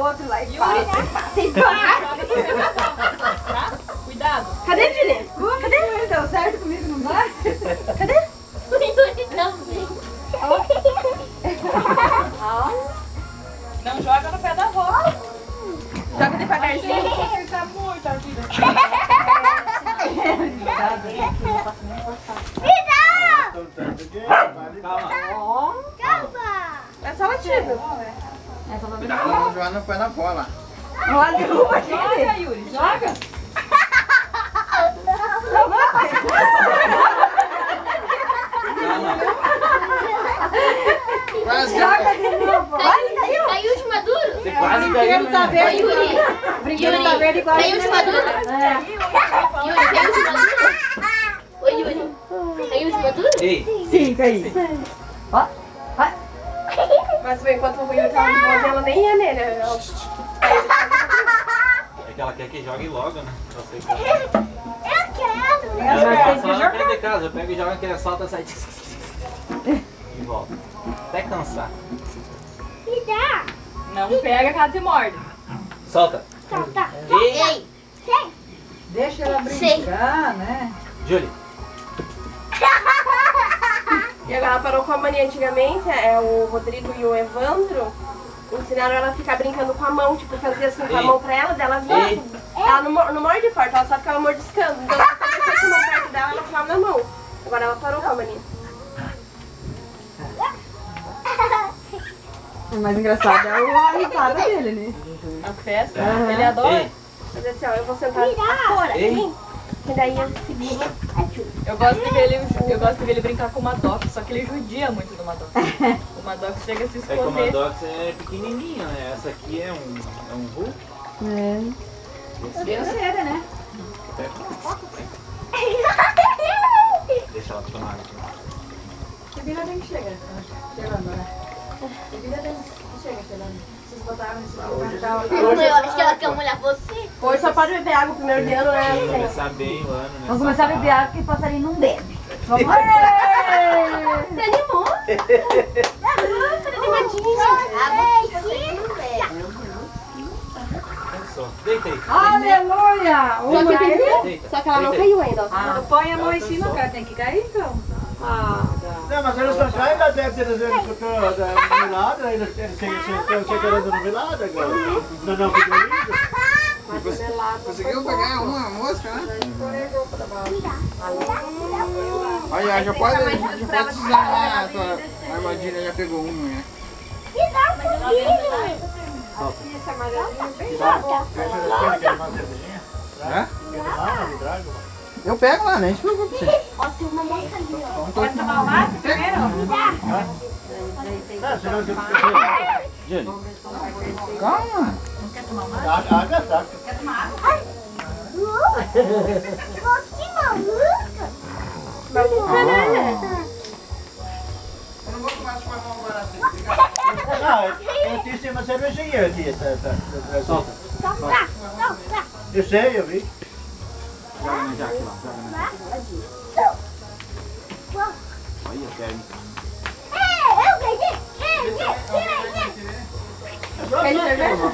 outro lá e Yuri, sem parar. Cuidado. Cadê, Juliette? Cadê? Deu certo comigo, não vai? Cadê? O Yuri também. Não joga no pé da avó. Joga devagarzinho. Tá muito a vida. É só latido. Cuidado, não joga no pé da bola. Olha, Joga, Yuri, joga. Quase joga de novo. Caiu de maduro? Você quase caiu, Brinquedo tá né? verde. Yuri. Brinquedo tá verde igual. Caiu de maduro? É. Yuri, caiu de maduro? Oi, Yuri. Caiu de maduro? Ei, Sim, caiu. Ó, vai. Mas foi enquanto o Yuri tava de boa, ela nem ia nele. é que ela quer que jogue logo, né? Eu sei que ela... Eu quero. Ela não quer de casa, eu pego e jogo aquele solta, sai e volta. Até cansar. Me dá. Não pega, cada te morde. Solta. Tá. Ei, Sei. Deixa ela Sei. brincar, né? Júlia. E agora ela parou com a mania antigamente, o Rodrigo e o Evandro ensinaram ela a ficar brincando com a mão, tipo, fazia assim com a Ei. mão pra ela, dela vinha. Ei. Ela não morde forte, ela só ficava mordiscando. Então ela deixasse a mão perto dela, ela ficava na mão. Agora ela parou com a mania. O mais engraçado é a risada dele, né? A festa, ele adora. Ei, Fazer assim, ó, eu vou sentar fora, Ei. assim, que daí eu seguro. Eu gosto de ver ele brincar com o Madoc, só que ele judia muito do Madoc. O Madoc chega a se é que o esconder. Madox é pequenininho, né? Essa aqui é um Hulk. Grosseira, né? Deixa ela tomar. Que vira bem que chega, Fernanda, né? Que vira bem que chega, Fernanda. Vocês botaram nesse lugar. Eu acho que ela quer molhar você. Hoje só pode beber água o primeiro dia, não é? Tem que começar bem o ano, né? Vamos começar a beber água que passarinho não bebe. Vamos Você animou? Deita aí. Aleluia! Deita. Só que ela não caiu ainda, ó. Põe a mão em cima, cara, tem que cair então. Não, mas eles não saem da deve ter milagre, eles estão querendo no milagre agora. Não fica lindo. Conseguiu pegar uma mosca, né? Olha, já pode desarmar a tua armadilha, já pegou uma, né? Hã? Eu pego lá, nem se preocupe. Ó, tem uma moça ali, ó. Pode tomar o mate primeiro? Júlio, calma. Água, tá? Que maluca. Eu não vou tomar chimarrão agora assim. Não, eu disse uma cervejinha aqui. Solta. Eu sei, eu vi. Joga no jaque lá. Joga no jaque. Olha a térmica. Eu ganhei. Quer cerveja?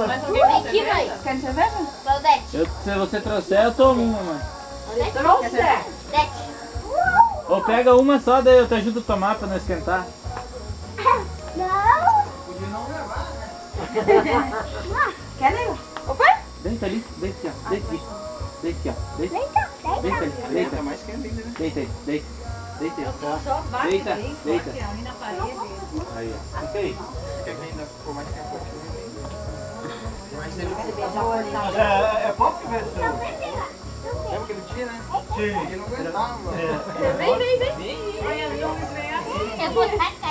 Mas alguém Vem aqui, mãe. Quer cerveja? Claudete. Se você trouxer, eu tomo uma, mãe. Trouxe. Claudete. Ou pega uma só, daí eu te ajudo a tomar pra não esquentar. Não. Podia não levar, né? Quer, nego? Deita ali, deita aqui, ó. Deita aqui. Deita aqui, ó. Deita. Vem cá. Deita ali, deita. Mais quente ainda, né? Deita aí, deita. Deita aí. só bate Deita, bem deita. forte ali na parede. Aí, ó. Fica aí. Quer que ainda ficou mais tempo aqui? Mais tempo. Mas é pouco que vê. Lembra aquele dia, né? Sim. Ele não aguentava. Vem. Põe ali, vamos ver aqui. Eu vou tacar.